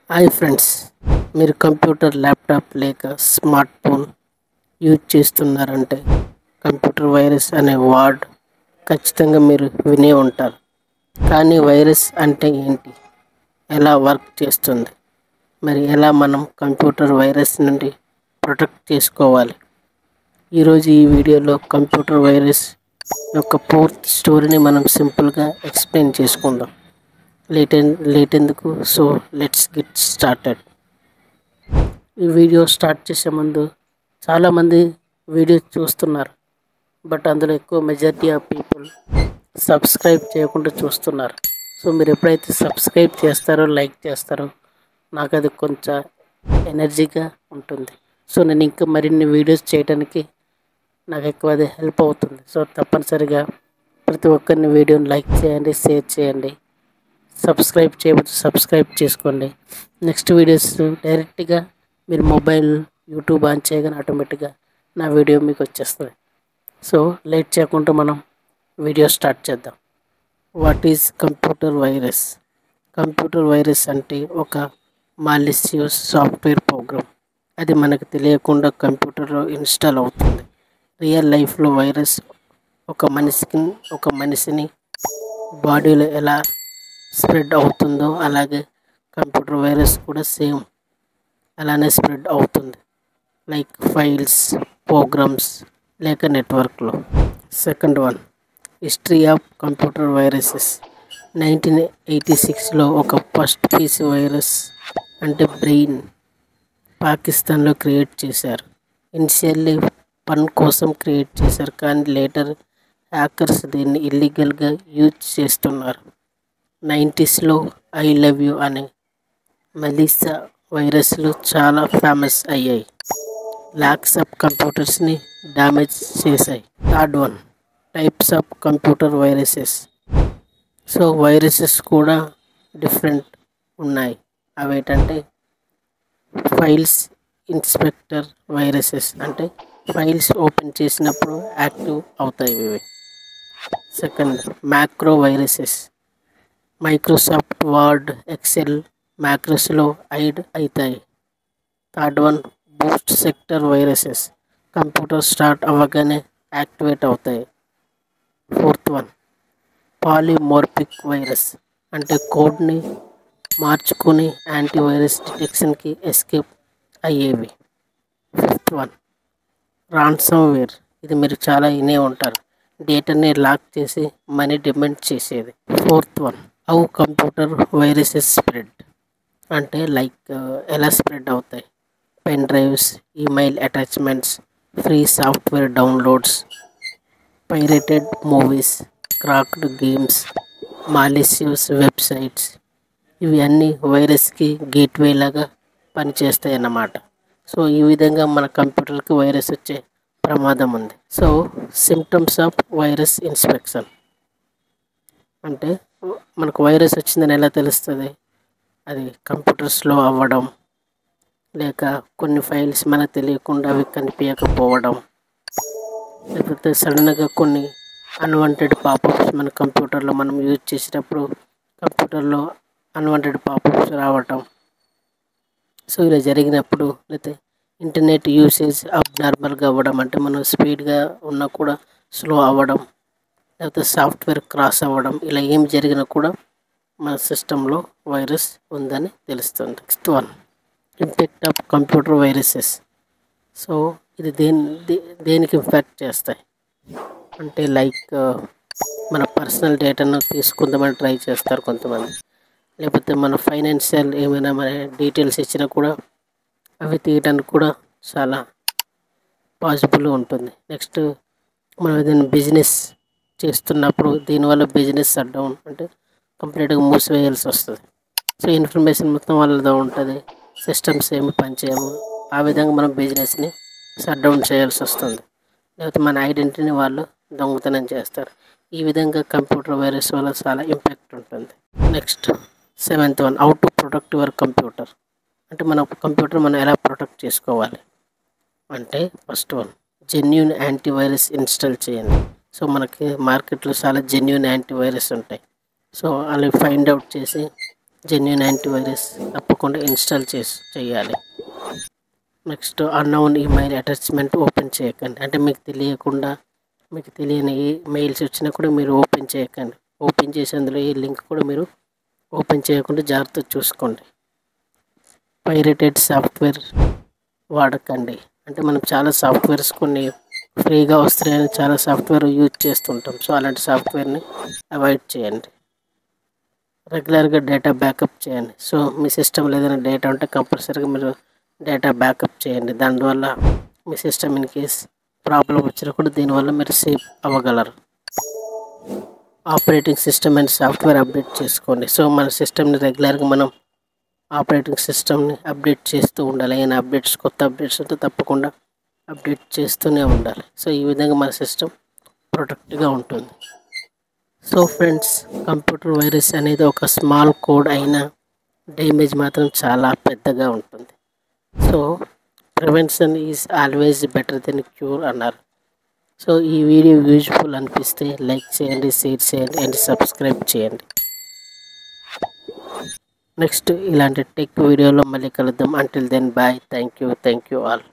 Hi friends, మీరు computer, laptop లేక smart phone use చేస్తున్నారంటే కంప్యూటర్ వైరస్ అనే వర్డ్ ఖచ్చితంగా మీరు వినే ఉంటారు. కానీ వైరస్ అంటే ఏంటి, ఎలా వర్క్ చేస్తుంది, మరి ఎలా మనం కంప్యూటర్ వైరస్ నుండి ప్రొటెక్ట్ చేసుకోవాలి? ఈరోజు ఈ వీడియోలో కంప్యూటర్ వైరస్ యొక్క పూర్తి స్టోరీని మనం సింపుల్గా ఎక్స్ప్లెయిన్ చేసుకుందాం. లేట్ ఎందుకు, సో లెట్స్ గెట్ స్టార్టెడ్. ఈ వీడియో స్టార్ట్ చేసే ముందు చాలామంది వీడియో చూస్తున్నారు, బట్ అందులో ఎక్కువ మెజారిటీ ఆఫ్ పీపుల్ సబ్స్క్రైబ్ చేయకుండా చూస్తున్నారు. సో మీరు ఎప్పుడైతే సబ్స్క్రైబ్ చేస్తారో, లైక్ చేస్తారో, నాకు అది కొంచెం ఎనర్జీగా ఉంటుంది. సో నేను ఇంకా మరిన్ని వీడియోస్ చేయడానికి నాకు ఎక్కువ అది హెల్ప్ అవుతుంది. సో తప్పనిసరిగా ప్రతి ఒక్కరిని వీడియోని లైక్ చేయండి, షేర్ చేయండి. సబ్స్క్రైబ్ చేయవచ్చు, సబ్స్క్రైబ్ చేసుకోండి. నెక్స్ట్ వీడియోస్ డైరెక్ట్గా మీరు మొబైల్ యూట్యూబ్ ఆన్ చేయగానే ఆటోమేటిక్గా నా వీడియో మీకు వచ్చేస్తుంది. సో లేట్ చేయకుండా మనం వీడియో స్టార్ట్ చేద్దాం. What is computer virus? Computer virus అంటే ఒక మాలిసియస్ సాఫ్ట్వేర్ ప్రోగ్రామ్. అది మనకు తెలియకుండా కంప్యూటర్లో ఇన్స్టాల్ అవుతుంది. రియల్ లైఫ్లో వైరస్ ఒక మనిషిని బాడీలో ఎలా స్ప్రెడ్ అవుతుందో అలాగే కంప్యూటర్ వైరస్ కూడా సేమ్ అలానే స్ప్రెడ్ అవుతుంది, లైక్ ఫైల్స్, ప్రోగ్రామ్స్ లేక నెట్వర్క్లో. Second one, history of computer viruses. 1986లో ఒక ఫస్ట్ పీసీ వైరస్ అంటే బ్రెయిన్ పాకిస్తాన్లో క్రియేట్ చేశారు. ఇనిషియల్లీ ఫన్ కోసం క్రియేట్ చేశారు, కానీ లేటర్ హ్యాకర్స్ దీన్ని ఇల్లీగల్గా యూజ్ చేస్తున్నారు. 90sలో ఐ లవ్ యూ అనే మలీసా వైరస్లు చాలా ఫేమస్ అయ్యాయి, లాక్స్ ఆఫ్ కంప్యూటర్స్ని డ్యామేజ్ చేశాయి. Third one, types of computer viruses. So viruses కూడా డిఫరెంట్ ఉన్నాయి. అవేంటంటే ఫైల్స్ ఇన్స్పెక్టర్ వైరసెస్, అంటే ఫైల్స్ ఓపెన్ చేసినప్పుడు యాక్టివ్ అవుతాయి ఇవి. Second, macro viruses. Microsoft Word, Excel, మ్యాక్రోస్లో హైడ్ అవుతాయి. Third one, boot sector viruses. Computer start అవ్వగానే యాక్టివేట్ అవుతాయి. ఫోర్త్ వన్, పాలిమోర్ఫిక్ వైరస్, అంటే కోడ్ని మార్చుకుని యాంటీవైరస్ డిటెక్షన్కి ఎస్కేప్ అయ్యేవి. Fifth one, ransomware. ఇది మీరు చాలా వినే ఉంటారు, డేటాని లాక్ చేసి మనీ డిమాండ్ చేసేది. Fourth one, how computer viruses spread, అంటే లైక్ ఎలా స్ప్రెడ్ అవుతాయి. Pen drives, email attachments, free software downloads, pirated movies, cracked games, malicious websites. ఇవి అన్నీ వైరస్కి గేట్వే లాగా పనిచేస్తాయి అన్నమాట. సో ఈ విధంగా మన కంప్యూటర్కి వైరస్ వచ్చే ప్రమాదం ఉంది. So symptoms of virus inspection అంటే మనకు వైరస్ వచ్చిందని ఎలా తెలుస్తుంది? అది కంప్యూటర్ స్లో అవ్వడం, లేక కొన్ని ఫైల్స్ మనకు తెలియకుండా అవి కనిపించకపోవడం, లేకపోతే సడన్గా కొన్ని అన్వాంటెడ్ పాపప్స్ మన కంప్యూటర్లో మనం యూజ్ చేసేటప్పుడు కంప్యూటర్లో అన్వాంటెడ్ పాపప్స్ రావటం. సో ఇలా జరిగినప్పుడు, లేకపోతే ఇంటర్నెట్ యూసేజ్ అబ్నార్మల్గా అవ్వడం, అంటే మనం స్పీడ్గా ఉన్నా కూడా స్లో అవ్వడం, లేకపోతే సాఫ్ట్వేర్ క్రాష్ అవ్వడం, ఇలా ఏం జరిగినా కూడా మన సిస్టంలో వైరస్ ఉందని తెలుస్తుంది. Next one, impact of computer viruses. So ఇది దేనికి ఇంపాక్ట్ చేస్తాయి అంటే లైక్ మన పర్సనల్ డేటాను తీసుకుందామని ట్రై చేస్తారు కొంతమంది, లేకపోతే మన ఫైనాన్షియల్ ఏమైనా మన డీటెయిల్స్ ఇచ్చినా కూడా అవి తీయడానికి కూడా చాలా పాసిబుల్ ఉంటుంది. నెక్స్ట్, మనం ఏదైనా బిజినెస్ చేస్తున్నప్పుడు దీనివల్ల బిజినెస్ షట్ డౌన్, అంటే కంప్లీట్గా మూసివేయాల్సి వస్తుంది. సో ఇన్ఫర్మేషన్ మొత్తం వాళ్ళతో ఉంటుంది, సిస్టమ్స్ ఏమి పనిచేయము. ఆ విధంగా మనం బిజినెస్ని షట్ డౌన్ చేయాల్సి వస్తుంది, లేకపోతే మన ఐడెంటిటీని వాళ్ళు దొంగతనం చేస్తారు. ఈ విధంగా కంప్యూటర్ వైరస్ వల్ల చాలా ఇంపాక్ట్ ఉంటుంది. Next, seventh one, how to protect your computer. అంటే మన కంప్యూటర్ మనం ఎలా ప్రొటెక్ట్ చేసుకోవాలి అంటే first one, genuine antivirus install చేయండి. సో మనకి మార్కెట్లో చాలా జెన్యూన్ యాంటీవైరస్ ఉంటాయి. సో అవి ఫైండ్ అవుట్ చేసి జెన్యూన్ యాంటీవైరస్ తప్పకుండా ఇన్స్టాల్ చేయాలి. Next unknown email attachment open చేయకండి. అంటే మీకు తెలియకుండా మీకు తెలియని ఏ మెయిల్స్ వచ్చినా కూడా మీరు ఓపెన్ చేయకండి. ఓపెన్ చేసి అందులో ఏ లింక్ కూడా మీరు ఓపెన్ చేయకుండా జాగ్రత్తగా చూసుకోండి. పైరేటెడ్ సాఫ్ట్వేర్ వాడకండి. అంటే మనం చాలా సాఫ్ట్వేర్స్ కొన్ని ఫ్రీగా వస్తున్నాయని చాలా సాఫ్ట్వేర్ యూజ్ చేస్తుంటాం. సో అలాంటి సాఫ్ట్వేర్ని అవాయిడ్ చేయండి. రెగ్యులర్గా డేటా బ్యాకప్ చేయండి. సో మీ సిస్టంలో ఏదైనా డేటా ఉంటే కంపల్సరీగా మీరు డేటా బ్యాకప్ చేయండి. దానివల్ల మీ సిస్టమ్ ఇన్ కేస్ ప్రాబ్లం వచ్చినా కూడా దీనివల్ల మీరు సేవ్ అవ్వగలరు. Operating system and software update చేసుకోండి. సో మన సిస్టమ్ని రెగ్యులర్గా మనం ఆపరేటింగ్ సిస్టమ్ని అప్డేట్ చేస్తూ ఉండాలి. ఏమైనా కొత్త అప్డేట్స్ ఉంటే తప్పకుండా అప్డేట్ చేస్తూనే ఉండాలి. సో ఈ విధంగా మన సిస్టమ్ ప్రొటెక్ట్గా ఉంటుంది. సో ఫ్రెండ్స్, కంప్యూటర్ వైరస్ అనేది ఒక స్మాల్ కోడ్ అయినా డ్యామేజ్ మాత్రం చాలా పెద్దగా ఉంటుంది. So prevention is always better than cure అన్నారు. సో ఈ వీడియో యూజ్ఫుల్ అనిపిస్తే లైక్ చేయండి, షేర్ చేయండి అండ్ సబ్స్క్రైబ్ చేయండి. నెక్స్ట్ ఇలాంటి టెక్ వీడియోలో మళ్ళీ కలుద్దాం. Until then bye. Thank you all.